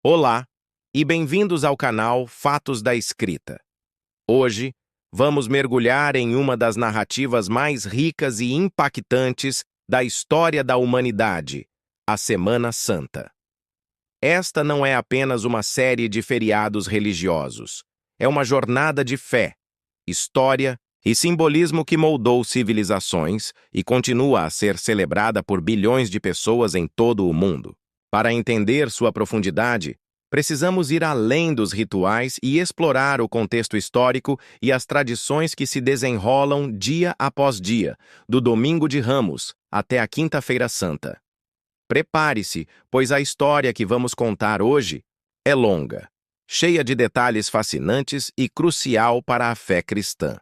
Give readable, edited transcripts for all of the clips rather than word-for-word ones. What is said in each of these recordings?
Olá e bem-vindos ao canal Fatos da Escrita. Hoje, vamos mergulhar em uma das narrativas mais ricas e impactantes da história da humanidade, a Semana Santa. Esta não é apenas uma série de feriados religiosos. É uma jornada de fé, história e simbolismo que moldou civilizações e continua a ser celebrada por bilhões de pessoas em todo o mundo. Para entender sua profundidade, precisamos ir além dos rituais e explorar o contexto histórico e as tradições que se desenrolam dia após dia, do Domingo de Ramos até a Quinta-feira Santa. Prepare-se, pois a história que vamos contar hoje é longa, cheia de detalhes fascinantes e crucial para a fé cristã.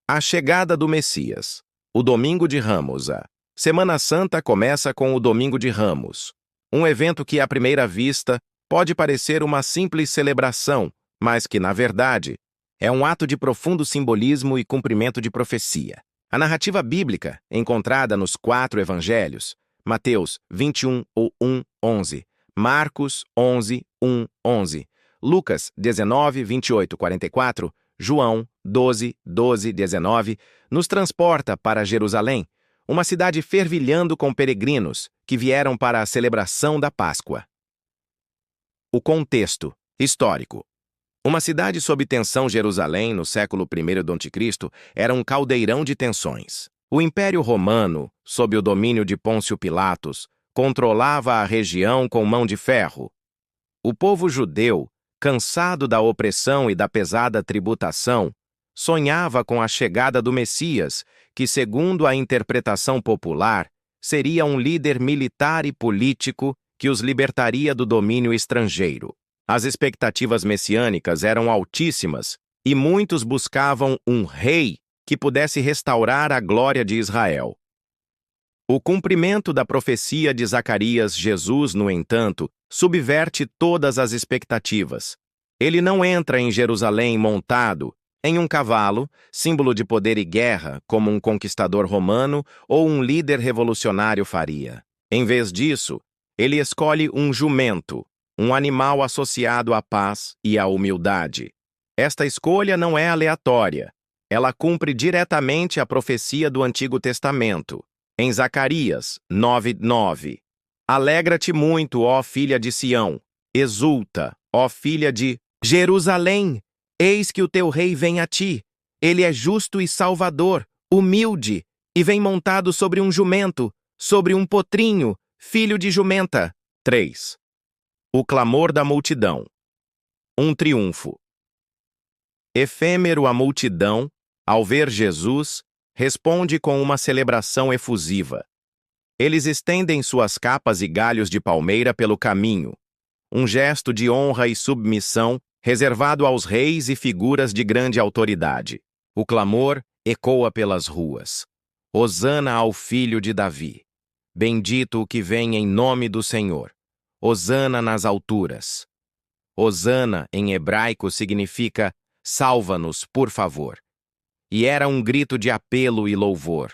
A chegada do Messias. O Domingo de Ramos. A Semana Santa começa com o Domingo de Ramos, um evento que, à primeira vista, pode parecer uma simples celebração, mas que, na verdade, é um ato de profundo simbolismo e cumprimento de profecia. A narrativa bíblica, encontrada nos 4 evangelhos, Mateus 21, 1, 11, Marcos 11, 1, 11, Lucas 19, 28, 44, João 12, 12, 19, nos transporta para Jerusalém, uma cidade fervilhando com peregrinos que vieram para a celebração da Páscoa. O contexto histórico. Uma cidade sob tensão, Jerusalém, no século I d.C., era um caldeirão de tensões. O Império Romano, sob o domínio de Pôncio Pilatos, controlava a região com mão de ferro. O povo judeu, cansado da opressão e da pesada tributação, sonhava com a chegada do Messias, que, segundo a interpretação popular, seria um líder militar e político que os libertaria do domínio estrangeiro. As expectativas messiânicas eram altíssimas e muitos buscavam um rei que pudesse restaurar a glória de Israel. O cumprimento da profecia de Zacarias, Jesus, no entanto, subverte todas as expectativas. Ele não entra em Jerusalém montado em um cavalo, símbolo de poder e guerra, como um conquistador romano ou um líder revolucionário faria. Em vez disso, ele escolhe um jumento, um animal associado à paz e à humildade. Esta escolha não é aleatória. Ela cumpre diretamente a profecia do Antigo Testamento. Em Zacarias 9:9, alegra-te muito, ó filha de Sião, exulta, ó filha de Jerusalém, eis que o teu rei vem a ti. Ele é justo e salvador, humilde, e vem montado sobre um jumento, sobre um potrinho, filho de jumenta. 3. O clamor da multidão. Um triunfo. Efêmero, a multidão, ao ver Jesus, responde com uma celebração efusiva. Eles estendem suas capas e galhos de palmeira pelo caminho, um gesto de honra e submissão reservado aos reis e figuras de grande autoridade. O clamor ecoa pelas ruas. Hosana ao filho de Davi. Bendito o que vem em nome do Senhor. Hosana nas alturas. Hosana, em hebraico, significa salva-nos, por favor. E era um grito de apelo e louvor.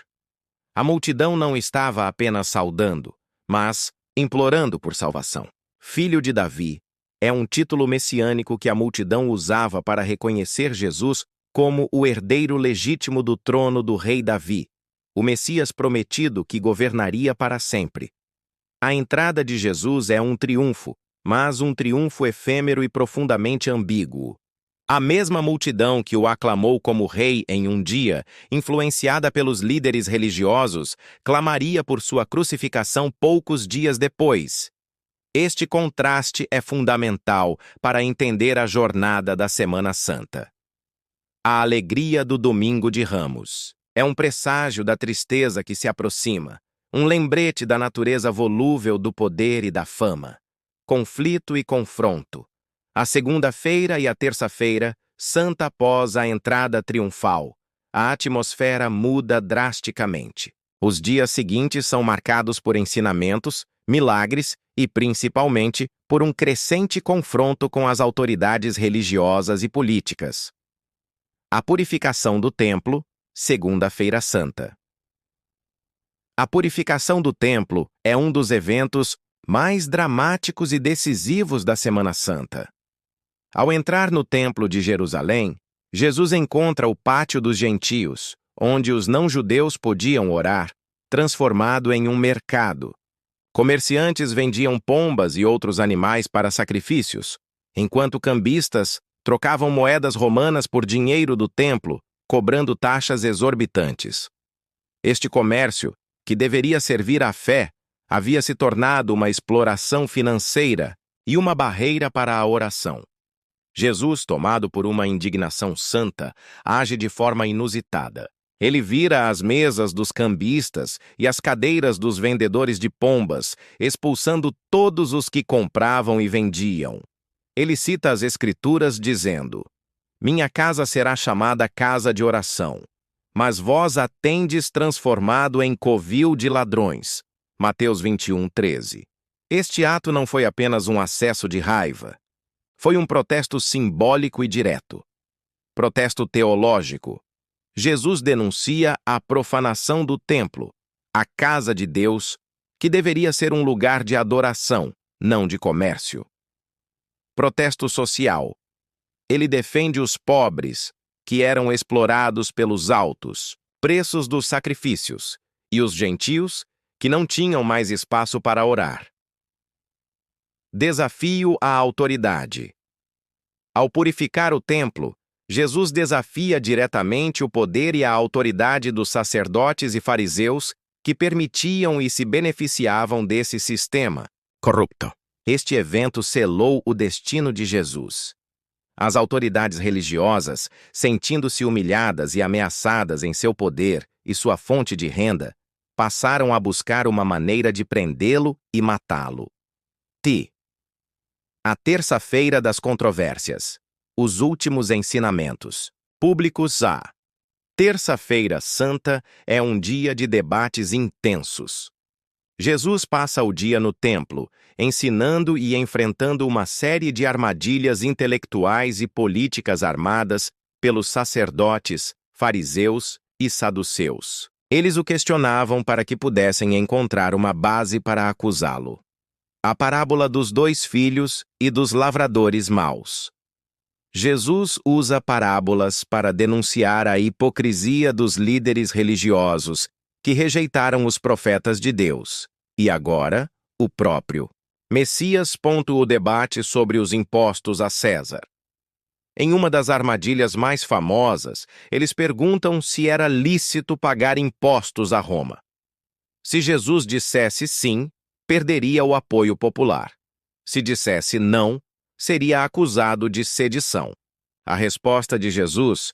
A multidão não estava apenas saudando, mas implorando por salvação. Filho de Davi é um título messiânico que a multidão usava para reconhecer Jesus como o herdeiro legítimo do trono do rei Davi, o Messias prometido que governaria para sempre. A entrada de Jesus é um triunfo, mas um triunfo efêmero e profundamente ambíguo. A mesma multidão que o aclamou como rei em um dia, influenciada pelos líderes religiosos, clamaria por sua crucificação poucos dias depois. Este contraste é fundamental para entender a jornada da Semana Santa. A alegria do Domingo de Ramos é um presságio da tristeza que se aproxima, um lembrete da natureza volúvel do poder e da fama. Conflito e confronto. A segunda-feira e a terça-feira, santa após a entrada triunfal, a atmosfera muda drasticamente. Os dias seguintes são marcados por ensinamentos, milagres e, principalmente, por um crescente confronto com as autoridades religiosas e políticas. A purificação do templo, Segunda-feira Santa. A purificação do templo é um dos eventos mais dramáticos e decisivos da Semana Santa. Ao entrar no Templo de Jerusalém, Jesus encontra o Pátio dos Gentios, onde os não-judeus podiam orar, transformado em um mercado. Comerciantes vendiam pombas e outros animais para sacrifícios, enquanto cambistas trocavam moedas romanas por dinheiro do templo, cobrando taxas exorbitantes. Este comércio, que deveria servir à fé, havia se tornado uma exploração financeira e uma barreira para a oração. Jesus, tomado por uma indignação santa, age de forma inusitada. Ele vira as mesas dos cambistas e as cadeiras dos vendedores de pombas, expulsando todos os que compravam e vendiam. Ele cita as Escrituras dizendo: "Minha casa será chamada casa de oração, mas vós a tendes transformado em covil de ladrões." Mateus 21:13. Este ato não foi apenas um acesso de raiva. Foi um protesto simbólico e direto. Protesto teológico. Jesus denuncia a profanação do templo, a casa de Deus, que deveria ser um lugar de adoração, não de comércio. Protesto social. Ele defende os pobres, que eram explorados pelos altos preços dos sacrifícios, e os gentios, que não tinham mais espaço para orar. Desafio à autoridade. Ao purificar o templo, Jesus desafia diretamente o poder e a autoridade dos sacerdotes e fariseus que permitiam e se beneficiavam desse sistema corrupto. Este evento selou o destino de Jesus. As autoridades religiosas, sentindo-se humilhadas e ameaçadas em seu poder e sua fonte de renda, passaram a buscar uma maneira de prendê-lo e matá-lo. A terça-feira das controvérsias. Os últimos ensinamentos. Públicos. A Terça-feira Santa é um dia de debates intensos. Jesus passa o dia no templo, ensinando e enfrentando uma série de armadilhas intelectuais e políticas armadas pelos sacerdotes, fariseus e saduceus. Eles o questionavam para que pudessem encontrar uma base para acusá-lo. A parábola dos 2 filhos e dos lavradores maus. Jesus usa parábolas para denunciar a hipocrisia dos líderes religiosos que rejeitaram os profetas de Deus, e agora, o próprio Messias. O debate sobre os impostos a César. Em uma das armadilhas mais famosas, eles perguntam se era lícito pagar impostos a Roma. Se Jesus dissesse sim, perderia o apoio popular. Se dissesse não, seria acusado de sedição. A resposta de Jesus,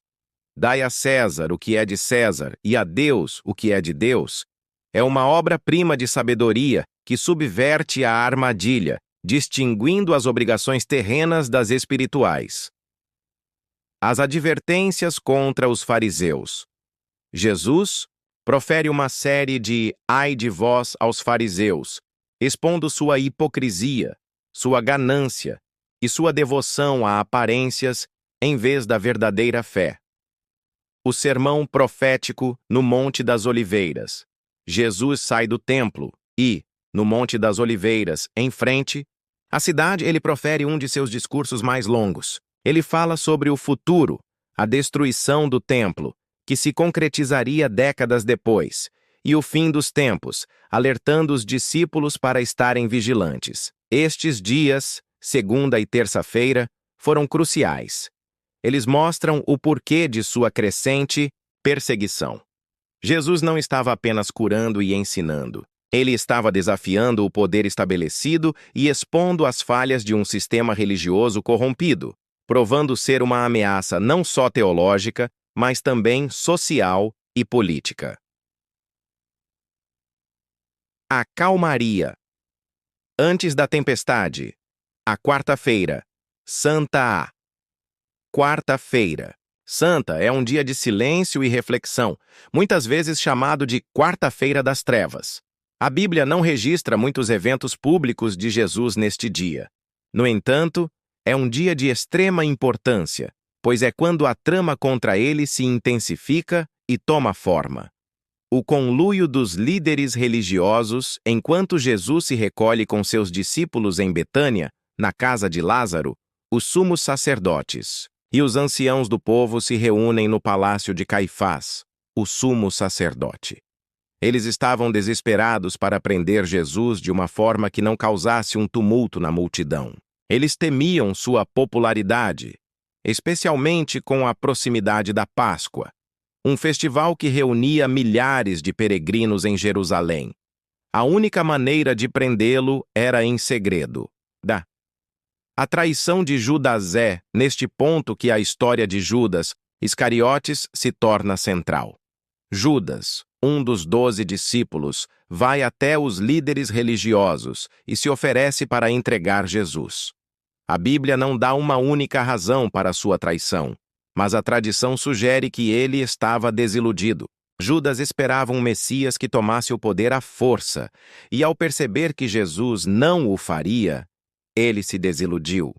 "Dai a César o que é de César e a Deus o que é de Deus", é uma obra-prima de sabedoria que subverte a armadilha, distinguindo as obrigações terrenas das espirituais. As advertências contra os fariseus. Jesus profere uma série de "ai de vós" aos fariseus, expondo sua hipocrisia, sua ganância e sua devoção a aparências em vez da verdadeira fé. O sermão profético no Monte das Oliveiras. Jesus sai do templo e, no Monte das Oliveiras, em frente à cidade, ele profere um de seus discursos mais longos. Ele fala sobre o futuro, a destruição do templo, que se concretizaria décadas depois, e o fim dos tempos, alertando os discípulos para estarem vigilantes. Estes dias, segunda e terça-feira, foram cruciais. Eles mostram o porquê de sua crescente perseguição. Jesus não estava apenas curando e ensinando. Ele estava desafiando o poder estabelecido e expondo as falhas de um sistema religioso corrompido, provando ser uma ameaça não só teológica, mas também social e política. A calmaria. Antes da tempestade. A quarta-feira. Santa. A Quarta-feira Santa é um dia de silêncio e reflexão, muitas vezes chamado de Quarta-feira das Trevas. A Bíblia não registra muitos eventos públicos de Jesus neste dia. No entanto, é um dia de extrema importância, pois é quando a trama contra ele se intensifica e toma forma. O conluio dos líderes religiosos enquanto Jesus se recolhe com seus discípulos em Betânia, na casa de Lázaro, os sumos sacerdotes e os anciãos do povo se reúnem no palácio de Caifás, o sumo sacerdote. Eles estavam desesperados para prender Jesus de uma forma que não causasse um tumulto na multidão. Eles temiam sua popularidade, especialmente com a proximidade da Páscoa, um festival que reunia milhares de peregrinos em Jerusalém. A única maneira de prendê-lo era em segredo. A traição de Judas é, neste ponto que a história de Judas Iscariotes se torna central. Judas, um dos 12 discípulos, vai até os líderes religiosos e se oferece para entregar Jesus. A Bíblia não dá uma única razão para sua traição, mas a tradição sugere que ele estava desiludido. Judas esperava um Messias que tomasse o poder à força, e ao perceber que Jesus não o faria, ele se desiludiu.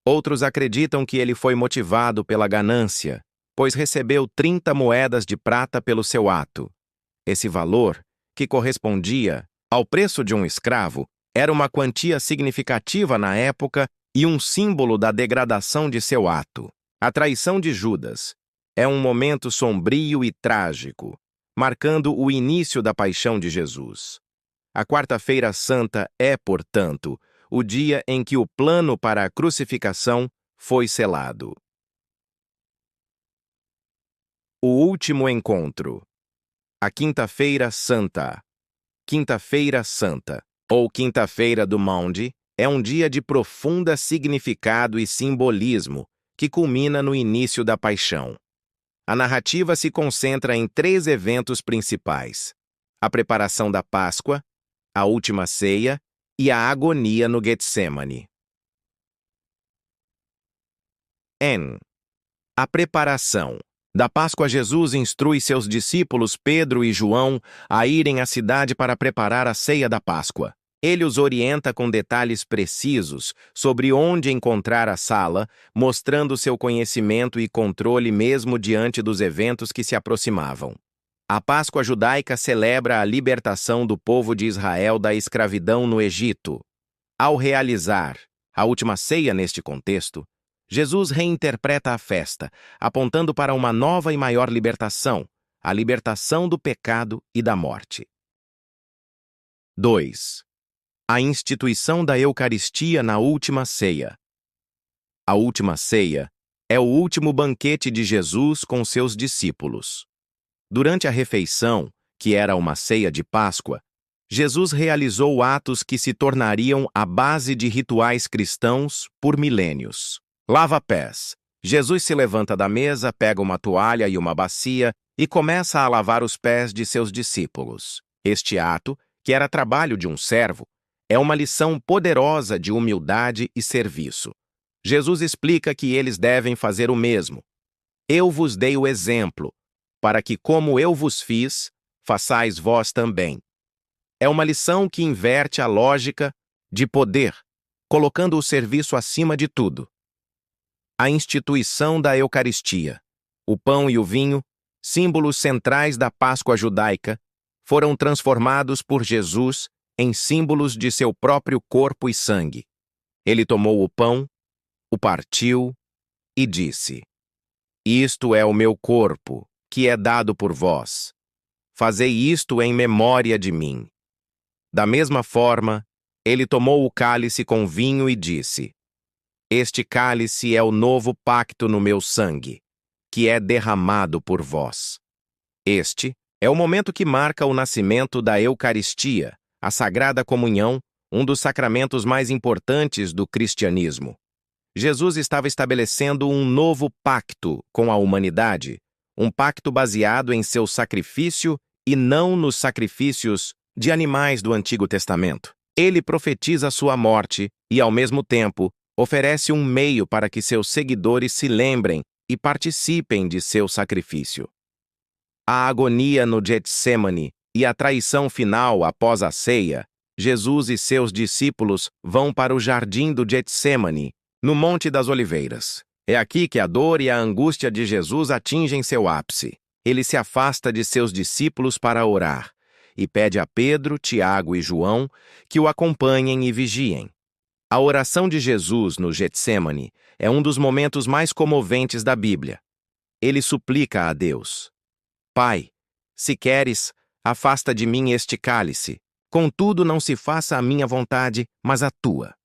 Outros acreditam que ele foi motivado pela ganância, pois recebeu 30 moedas de prata pelo seu ato. Esse valor, que correspondia ao preço de um escravo, era uma quantia significativa na época e um símbolo da degradação de seu ato. A traição de Judas é um momento sombrio e trágico, marcando o início da paixão de Jesus. A Quarta-feira Santa é, portanto, o dia em que o plano para a crucificação foi selado. O último encontro. A Quinta-feira Santa. Quinta-feira Santa, ou Quinta-feira do Monte, é um dia de profunda significado e simbolismo que culmina no início da paixão. A narrativa se concentra em 3 eventos principais: a preparação da Páscoa, a última ceia e a agonia no Getsemane. A preparação da Páscoa. Jesus instrui seus discípulos Pedro e João a irem à cidade para preparar a ceia da Páscoa. Ele os orienta com detalhes precisos sobre onde encontrar a sala, mostrando seu conhecimento e controle mesmo diante dos eventos que se aproximavam. A Páscoa judaica celebra a libertação do povo de Israel da escravidão no Egito. Ao realizar a última ceia neste contexto, Jesus reinterpreta a festa, apontando para uma nova e maior libertação, a libertação do pecado e da morte. 2. A instituição da Eucaristia na última ceia. A última ceia é o último banquete de Jesus com seus discípulos. Durante a refeição, que era uma ceia de Páscoa, Jesus realizou atos que se tornariam a base de rituais cristãos por milênios. Lava pés. Jesus se levanta da mesa, pega uma toalha e uma bacia e começa a lavar os pés de seus discípulos. Este ato, que era trabalho de um servo, é uma lição poderosa de humildade e serviço. Jesus explica que eles devem fazer o mesmo. Eu vos dei o exemplo, para que, como eu vos fiz, façais vós também. É uma lição que inverte a lógica de poder, colocando o serviço acima de tudo. A instituição da Eucaristia. O pão e o vinho, símbolos centrais da Páscoa judaica, foram transformados por Jesus em símbolos de seu próprio corpo e sangue. Ele tomou o pão, o partiu e disse: Isto é o meu corpo, que é dado por vós. Fazei isto em memória de mim. Da mesma forma, ele tomou o cálice com vinho e disse: Este cálice é o novo pacto no meu sangue, que é derramado por vós. Este é o momento que marca o nascimento da Eucaristia, a Sagrada Comunhão, um dos sacramentos mais importantes do cristianismo. Jesus estava estabelecendo um novo pacto com a humanidade, um pacto baseado em seu sacrifício e não nos sacrifícios de animais do Antigo Testamento. Ele profetiza sua morte e, ao mesmo tempo, oferece um meio para que seus seguidores se lembrem e participem de seu sacrifício. A agonia no Getsemane e a traição final após a ceia, Jesus e seus discípulos vão para o jardim do Getsemane, no Monte das Oliveiras. É aqui que a dor e a angústia de Jesus atingem seu ápice. ele se afasta de seus discípulos para orar e pede a Pedro, Tiago e João que o acompanhem e vigiem. A oração de Jesus no Getsêmani é um dos momentos mais comoventes da Bíblia. Ele suplica a Deus: Pai, se queres, afasta de mim este cálice. Contudo, não se faça a minha vontade, mas a tua.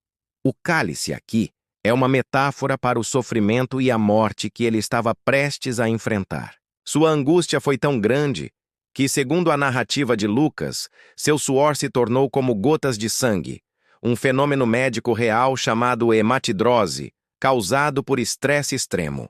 O cálice aqui é uma metáfora para o sofrimento e a morte que ele estava prestes a enfrentar. Sua angústia foi tão grande que, segundo a narrativa de Lucas, seu suor se tornou como gotas de sangue, um fenômeno médico real chamado hematidrose, causado por estresse extremo.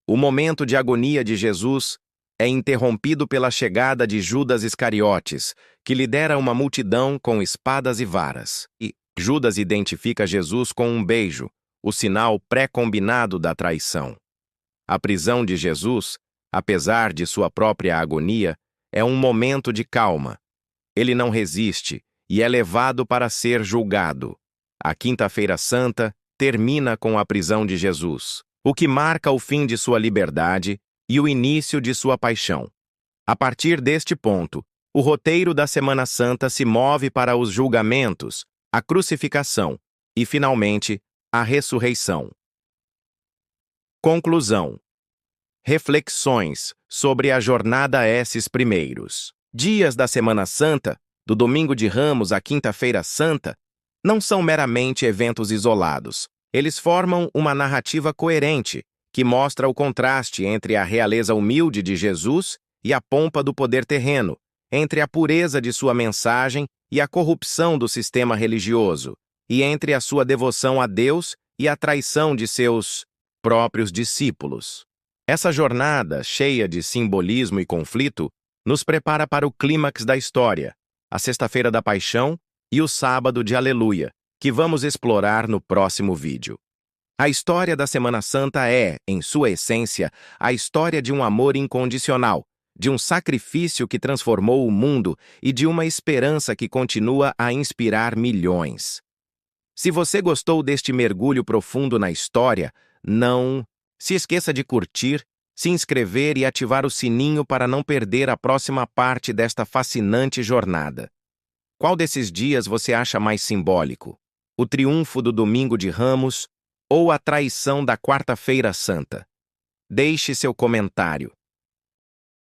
O momento de agonia de Jesus é interrompido pela chegada de Judas Iscariotes, que lidera uma multidão com espadas e varas. E Judas identifica Jesus com um beijo, o sinal pré-combinado da traição. A prisão de Jesus, apesar de sua própria agonia, é um momento de calma. Ele não resiste e é levado para ser julgado. A Quinta-feira Santa termina com a prisão de Jesus, o que marca o fim de sua liberdade e o início de sua paixão. A partir deste ponto, o roteiro da Semana Santa se move para os julgamentos, a crucificação e, finalmente, a ressurreição. Conclusão. Reflexões sobre a jornada esses primeiros dias da Semana Santa, do Domingo de Ramos à Quinta-feira Santa, não são meramente eventos isolados. Eles formam uma narrativa coerente, que mostra o contraste entre a realeza humilde de Jesus e a pompa do poder terreno, entre a pureza de sua mensagem e a corrupção do sistema religioso, e entre a sua devoção a Deus e a traição de seus próprios discípulos. Essa jornada, cheia de simbolismo e conflito, nos prepara para o clímax da história, a Sexta-feira da Paixão e o Sábado de Aleluia, que vamos explorar no próximo vídeo. A história da Semana Santa é, em sua essência, a história de um amor incondicional, de um sacrifício que transformou o mundo e de uma esperança que continua a inspirar milhões. Se você gostou deste mergulho profundo na história, não se esqueça de curtir, se inscrever e ativar o sininho para não perder a próxima parte desta fascinante jornada. Qual desses dias você acha mais simbólico? O triunfo do Domingo de Ramos ou a traição da Quarta-feira Santa? Deixe seu comentário.